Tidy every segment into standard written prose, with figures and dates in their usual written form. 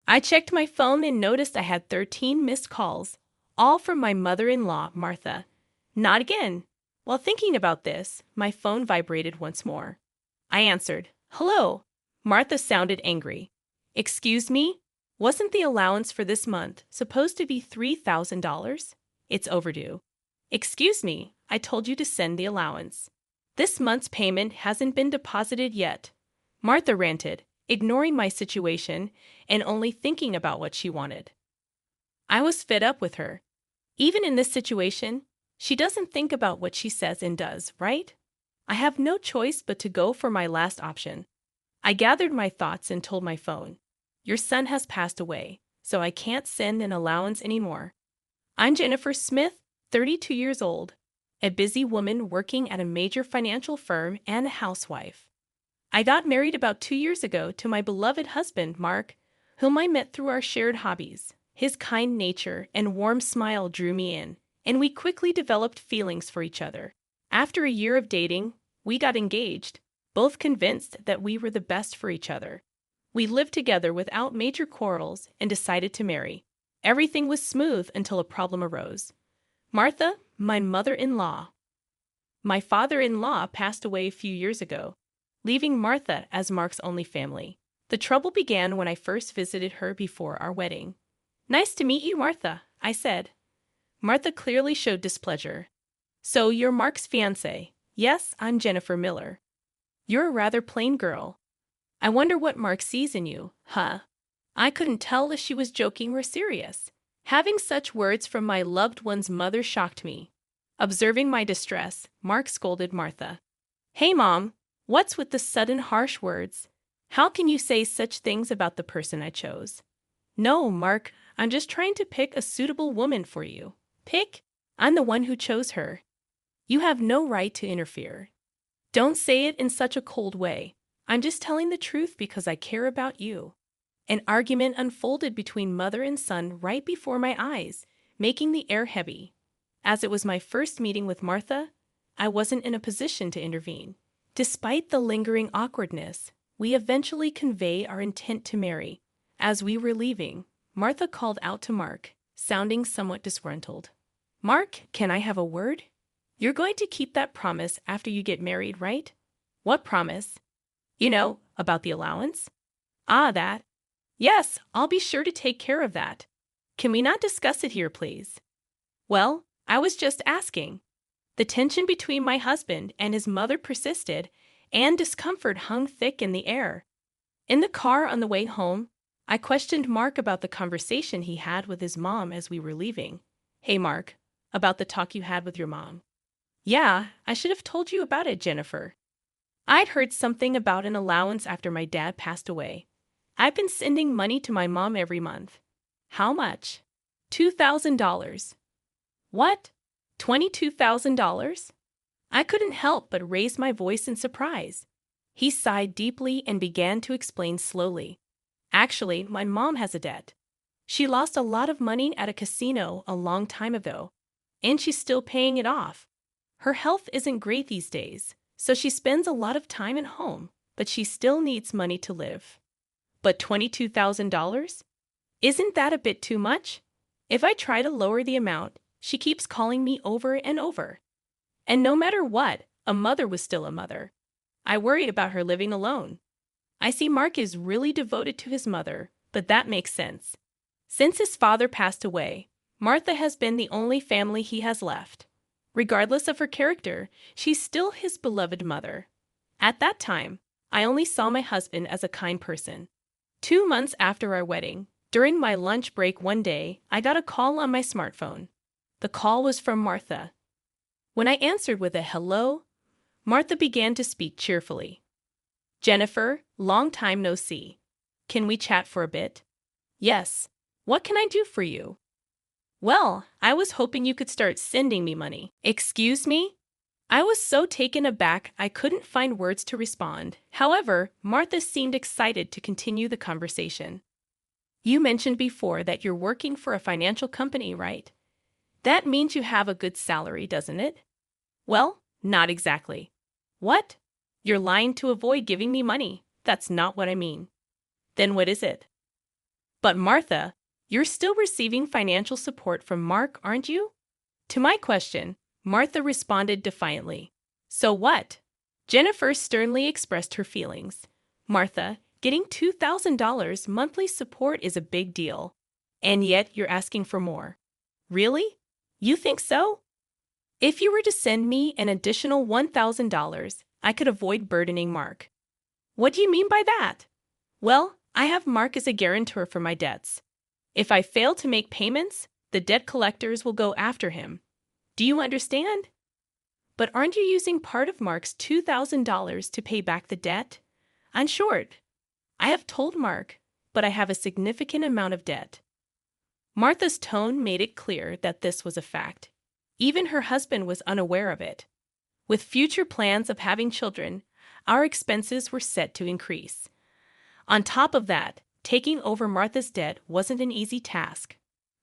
I checked my phone and noticed I had 13 missed calls, all from my mother-in-law, Martha. Not again. While thinking about this, my phone vibrated once more. I answered. Hello. Martha sounded angry. Excuse me? Wasn't the allowance for this month supposed to be $3,000? It's overdue. Excuse me, I told you to send the allowance. This month's payment hasn't been deposited yet. Martha ranted, ignoring my situation and only thinking about what she wanted. I was fed up with her. Even in this situation, she doesn't think about what she says and does, right? I have no choice but to go for my last option. I gathered my thoughts and told my phone, your son has passed away, so I can't send an allowance anymore. I'm Jennifer Smith, 32 years old, a busy woman working at a major financial firm and a housewife. I got married about 2 years ago to my beloved husband, Mark, whom I met through our shared hobbies. His kind nature and warm smile drew me in, and we quickly developed feelings for each other. After a year of dating, we got engaged, both convinced that we were the best for each other. We lived together without major quarrels and decided to marry. Everything was smooth until a problem arose. Martha, my mother-in-law. My father-in-law passed away a few years ago, leaving Martha as Mark's only family. The trouble began when I first visited her before our wedding. Nice to meet you, Martha, I said. Martha clearly showed displeasure. So you're Mark's fiancée? Yes, I'm Jennifer Miller. You're a rather plain girl. I wonder what Mark sees in you, huh? I couldn't tell if she was joking or serious. Having such words from my loved one's mother shocked me. Observing my distress, Mark scolded Martha. Hey, Mom, what's with the sudden harsh words? How can you say such things about the person I chose? No, Mark, I'm just trying to pick a suitable woman for you. Pick? I'm the one who chose her. You have no right to interfere. Don't say it in such a cold way. I'm just telling the truth because I care about you. An argument unfolded between mother and son right before my eyes, making the air heavy. As it was my first meeting with Martha, I wasn't in a position to intervene. Despite the lingering awkwardness, we eventually convey our intent to marry. As we were leaving, Martha called out to Mark, sounding somewhat disgruntled. Mark, can I have a word? You're going to keep that promise after you get married, right? What promise? You know, about the allowance? Ah, that. Yes, I'll be sure to take care of that. Can we not discuss it here, please? Well, I was just asking. The tension between my husband and his mother persisted, and discomfort hung thick in the air. In the car on the way home, I questioned Mark about the conversation he had with his mom as we were leaving. Hey, Mark, about the talk you had with your mom. Yeah, I should have told you about it, Jennifer. I'd heard something about an allowance after my dad passed away. I've been sending money to my mom every month. How much? $2,000. What? $22,000? I couldn't help but raise my voice in surprise. He sighed deeply and began to explain slowly. Actually, my mom has a debt. She lost a lot of money at a casino a long time ago, and she's still paying it off. Her health isn't great these days, so she spends a lot of time at home, but she still needs money to live. But $22,000? Isn't that a bit too much? If I try to lower the amount, she keeps calling me over and over. And no matter what, a mother was still a mother. I worry about her living alone. I see Mark is really devoted to his mother, but that makes sense. Since his father passed away, Martha has been the only family he has left. Regardless of her character, she's still his beloved mother. At that time, I only saw my husband as a kind person. 2 months after our wedding, during my lunch break one day, I got a call on my smartphone. The call was from Martha. When I answered with a hello, Martha began to speak cheerfully. Jennifer, long time no see. Can we chat for a bit? Yes. What can I do for you? Well, I was hoping you could start sending me money. Excuse me? I was so taken aback I couldn't find words to respond. However, Martha seemed excited to continue the conversation. You mentioned before that you're working for a financial company, right? That means you have a good salary, doesn't it? Well, not exactly. What? You're lying to avoid giving me money. That's not what I mean. Then what is it? But Martha, you're still receiving financial support from Mark, aren't you? To my question, Martha responded defiantly. So what? Jennifer sternly expressed her feelings. Martha, getting $2,000 monthly support is a big deal. And yet you're asking for more. Really? You think so? If you were to send me an additional $1,000, I could avoid burdening Mark. What do you mean by that? Well, I have Mark as a guarantor for my debts. If I fail to make payments, the debt collectors will go after him. Do you understand? But aren't you using part of Mark's $2,000 to pay back the debt? I'm short. I have told Mark, but I have a significant amount of debt. Martha's tone made it clear that this was a fact. Even her husband was unaware of it. With future plans of having children, our expenses were set to increase. On top of that, taking over Martha's debt wasn't an easy task.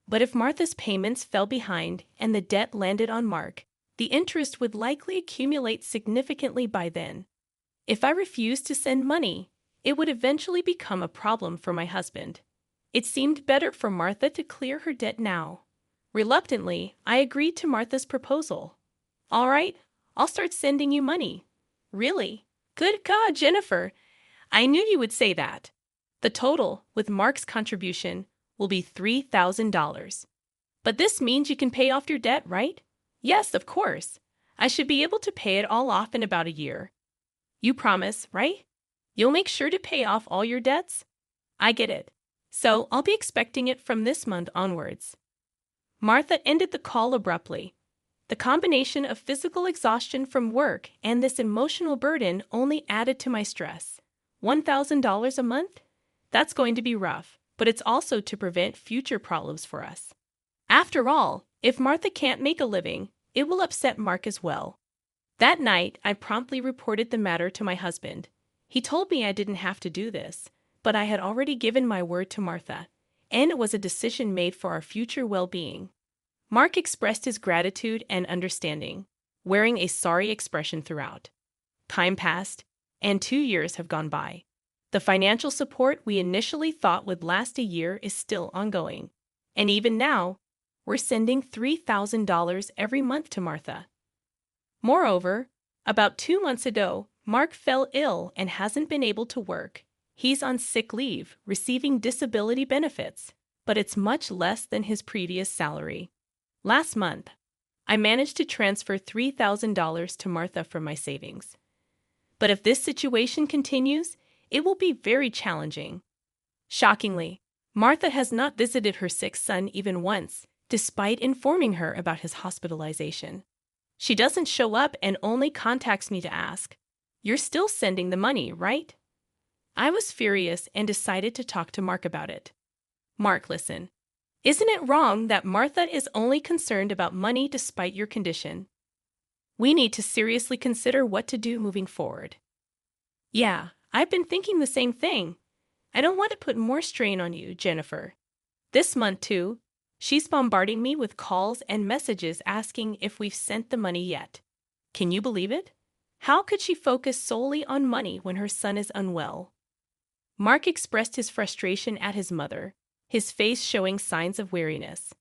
But if Martha's payments fell behind and the debt landed on Mark, the interest would likely accumulate significantly by then. If I refused to send money, it would eventually become a problem for my husband. It seemed better for Martha to clear her debt now. Reluctantly, I agreed to Martha's proposal. All right, I'll start sending you money. Really? Good God, Jennifer! I knew you would say that. The total, with Mark's contribution, will be $3,000. But this means you can pay off your debt, right? Yes, of course. I should be able to pay it all off in about a year. You promise, right? You'll make sure to pay off all your debts? I get it. So I'll be expecting it from this month onwards. Martha ended the call abruptly. The combination of physical exhaustion from work and this emotional burden only added to my stress. $1,000 a month? That's going to be rough, but it's also to prevent future problems for us. After all, if Martha can't make a living, it will upset Mark as well. That night, I promptly reported the matter to my husband. He told me I didn't have to do this, but I had already given my word to Martha, and it was a decision made for our future well-being. Mark expressed his gratitude and understanding, wearing a sorry expression throughout. Time passed, and 2 years have gone by. The financial support we initially thought would last a year is still ongoing, and even now, we're sending $3,000 every month to Martha. Moreover, about 2 months ago, Mark fell ill and hasn't been able to work. He's on sick leave, receiving disability benefits, but it's much less than his previous salary. Last month, I managed to transfer $3,000 to Martha from my savings. But if this situation continues, it will be very challenging. Shockingly, Martha has not visited her sick son even once, despite informing her about his hospitalization. She doesn't show up and only contacts me to ask, "You're still sending the money, right?" I was furious and decided to talk to Mark about it. Mark, listen. Isn't it wrong that Martha is only concerned about money despite your condition? We need to seriously consider what to do moving forward. Yeah, I've been thinking the same thing. I don't want to put more strain on you, Jennifer. This month, too, she's bombarding me with calls and messages asking if we've sent the money yet. Can you believe it? How could she focus solely on money when her son is unwell? Mark expressed his frustration at his mother, his face showing signs of weariness.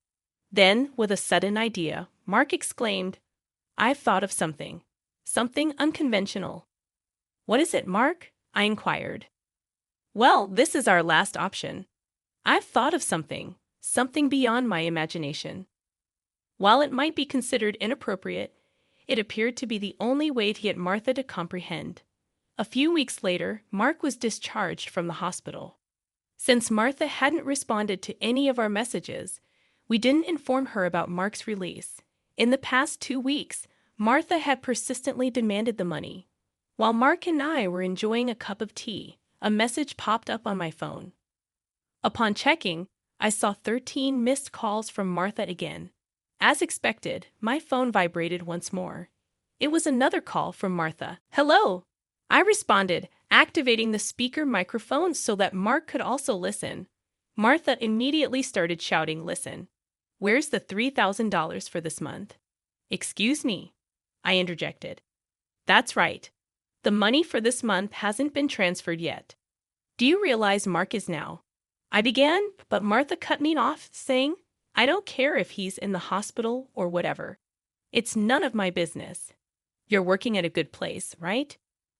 Then, with a sudden idea, Mark exclaimed, "I've thought of something. Something unconventional." "What is it, Mark?" I inquired. "Well, this is our last option. I've thought of something beyond my imagination." While it might be considered inappropriate, it appeared to be the only way to get Martha to comprehend. A few weeks later, Mark was discharged from the hospital. Since Martha hadn't responded to any of our messages, we didn't inform her about Mark's release. In the past 2 weeks, Martha had persistently demanded the money. While Mark and I were enjoying a cup of tea, a message popped up on my phone. Upon checking, I saw 13 missed calls from Martha again. As expected, my phone vibrated once more. It was another call from Martha. "Hello!" I responded, activating the speaker microphone so that Mark could also listen. Martha immediately started shouting, "Listen, where's the $3,000 for this month?" "Excuse me," I interjected. "That's right. The money for this month hasn't been transferred yet. Do you realize Mark is now?" I began, but Martha cut me off, saying, I don't care if he's in the hospital or whatever. It's none of my business. You're working at a good place, right?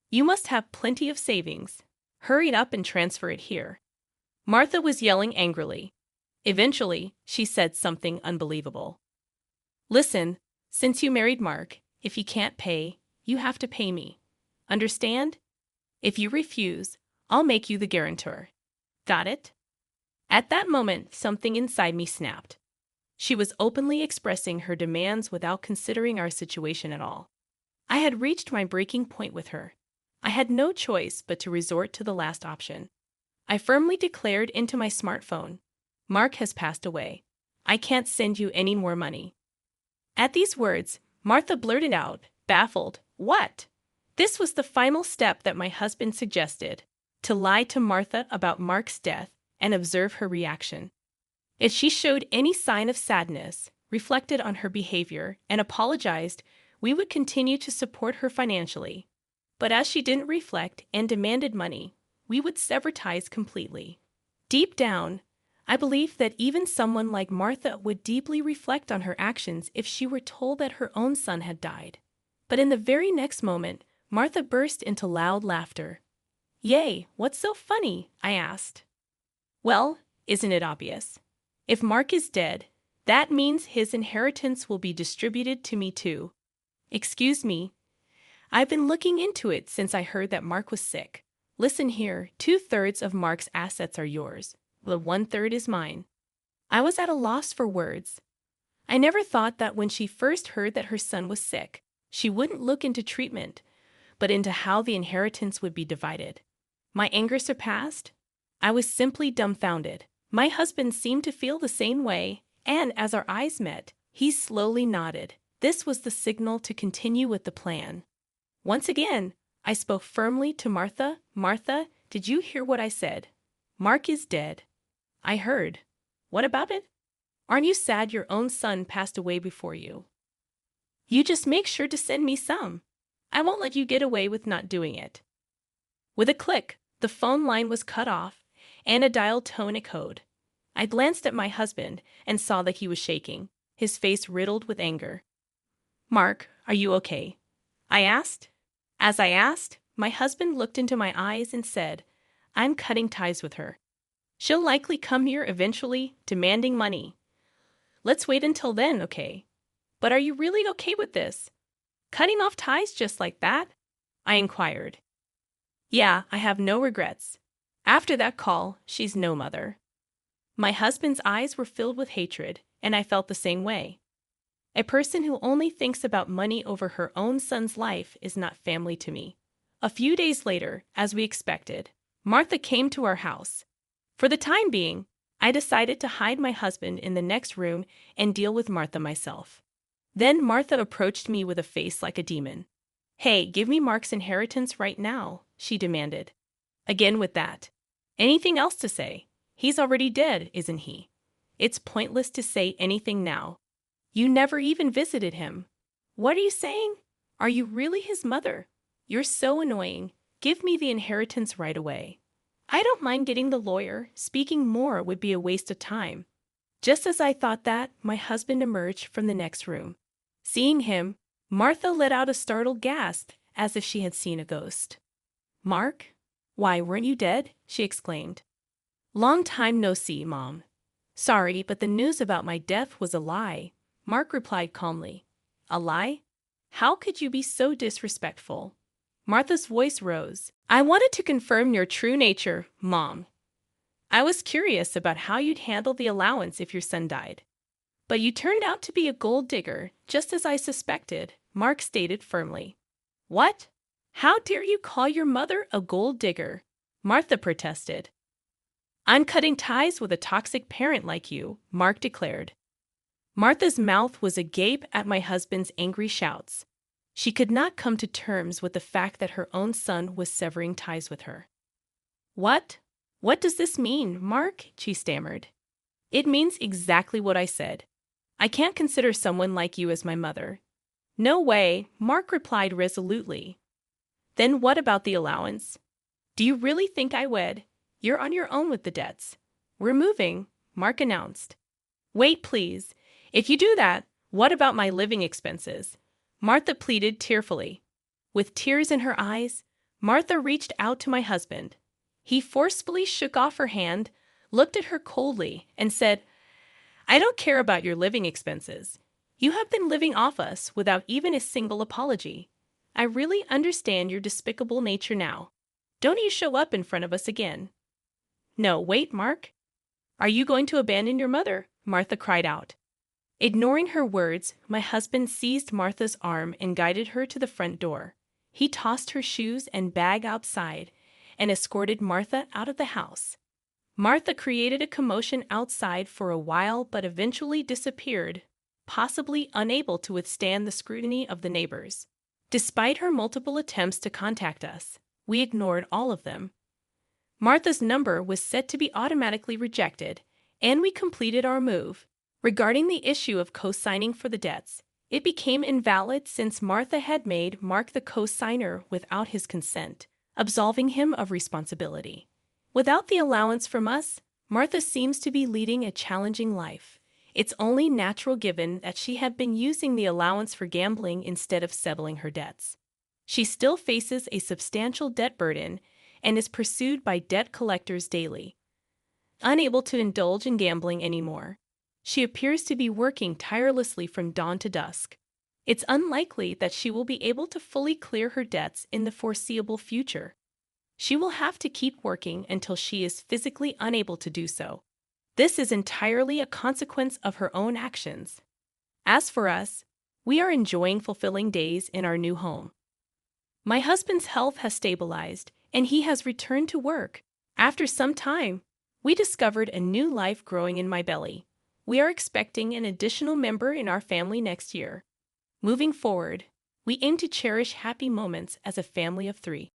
You must have plenty of savings. Hurry it up and transfer it here. Martha was yelling angrily. Eventually, she said something unbelievable. Listen, since you married Mark, if you can't pay, you have to pay me. Understand? If you refuse, I'll make you the guarantor. Got it? At that moment, something inside me snapped. She was openly expressing her demands without considering our situation at all. I had reached my breaking point with her. I had no choice but to resort to the last option. I firmly declared into my smartphone, Mark has passed away. I can't send you any more money. At these words, Martha blurted out, baffled, what? This was the final step that my husband suggested, to lie to Martha about Mark's death and observe her reaction. If she showed any sign of sadness, reflected on her behavior, and apologized, we would continue to support her financially. But as she didn't reflect and demanded money, we would sever ties completely. Deep down, I believed that even someone like Martha would deeply reflect on her actions if she were told that her own son had died. But in the very next moment, Martha burst into loud laughter. Yay, what's so funny? I asked. Well, isn't it obvious? If Mark is dead, that means his inheritance will be distributed to me too. Excuse me. I've been looking into it since I heard that Mark was sick. Listen here, 2/3 of Mark's assets are yours. The 1/3 is mine. I was at a loss for words. I never thought that when she first heard that her son was sick, she wouldn't look into treatment, but into how the inheritance would be divided. My anger surpassed. I was simply dumbfounded. My husband seemed to feel the same way, and as our eyes met, he slowly nodded. This was the signal to continue with the plan. Once again, I spoke firmly to Martha. Martha, did you hear what I said? Mark is dead. I heard. What about it? Aren't you sad your own son passed away before you? You just make sure to send me some. I won't let you get away with not doing it. With a click, the phone line was cut off, and a dial tone echoed. I glanced at my husband and saw that he was shaking, his face riddled with anger. Mark, are you okay? I asked. As I asked, my husband looked into my eyes and said, I'm cutting ties with her. She'll likely come here eventually, demanding money. Let's wait until then, okay? But are you really okay with this? Cutting off ties just like that? I inquired. Yeah, I have no regrets. After that call, she's no mother. My husband's eyes were filled with hatred, and I felt the same way. A person who only thinks about money over her own son's life is not family to me. A few days later, as we expected, Martha came to our house. For the time being, I decided to hide my husband in the next room and deal with Martha myself. Then Martha approached me with a face like a demon. Hey, give me Mark's inheritance right now, she demanded. Again with that. Anything else to say? He's already dead, isn't he? It's pointless to say anything now. You never even visited him. What are you saying? Are you really his mother? You're so annoying. Give me the inheritance right away. I don't mind getting the lawyer. Speaking more would be a waste of time. Just as I thought that, my husband emerged from the next room. Seeing him, Martha let out a startled gasp, as if she had seen a ghost. Mark? Why, weren't you dead? She exclaimed. Long time no see, Mom. Sorry, but the news about my death was a lie. Mark replied calmly. A lie? How could you be so disrespectful? Martha's voice rose. I wanted to confirm your true nature, Mom. I was curious about how you'd handle the allowance if your son died. But you turned out to be a gold digger, just as I suspected, Mark stated firmly. What? How dare you call your mother a gold digger? Martha protested. I'm cutting ties with a toxic parent like you, Mark declared. Martha's mouth was agape at my husband's angry shouts. She could not come to terms with the fact that her own son was severing ties with her. What? What does this mean, Mark? She stammered. It means exactly what I said. I can't consider someone like you as my mother. No way, Mark replied resolutely. Then what about the allowance? Do you really think I would? You're on your own with the debts. "We're moving," Mark announced. "Wait, please. If you do that, what about my living expenses?" Martha pleaded tearfully. With tears in her eyes, Martha reached out to my husband. He forcefully shook off her hand, looked at her coldly, and said, "I don't care about your living expenses. You have been living off us without even a single apology. I really understand your despicable nature now. Don't you show up in front of us again." "No, wait, Mark. Are you going to abandon your mother?" Martha cried out. Ignoring her words, my husband seized Martha's arm and guided her to the front door. He tossed her shoes and bag outside and escorted Martha out of the house. Martha created a commotion outside for a while but eventually disappeared, possibly unable to withstand the scrutiny of the neighbors. Despite her multiple attempts to contact us, we ignored all of them. Martha's number was set to be automatically rejected, and we completed our move. Regarding the issue of co-signing for the debts, it became invalid since Martha had made Mark the co-signer without his consent, absolving him of responsibility. Without the allowance from us, Martha seems to be leading a challenging life. It's only natural given that she had been using the allowance for gambling instead of settling her debts. She still faces a substantial debt burden and is pursued by debt collectors daily. Unable to indulge in gambling anymore, she appears to be working tirelessly from dawn to dusk. It's unlikely that she will be able to fully clear her debts in the foreseeable future. She will have to keep working until she is physically unable to do so. This is entirely a consequence of her own actions. As for us, we are enjoying fulfilling days in our new home. My husband's health has stabilized, and he has returned to work. After some time, we discovered a new life growing in my belly. We are expecting an additional member in our family next year. Moving forward, we aim to cherish happy moments as a family of 3.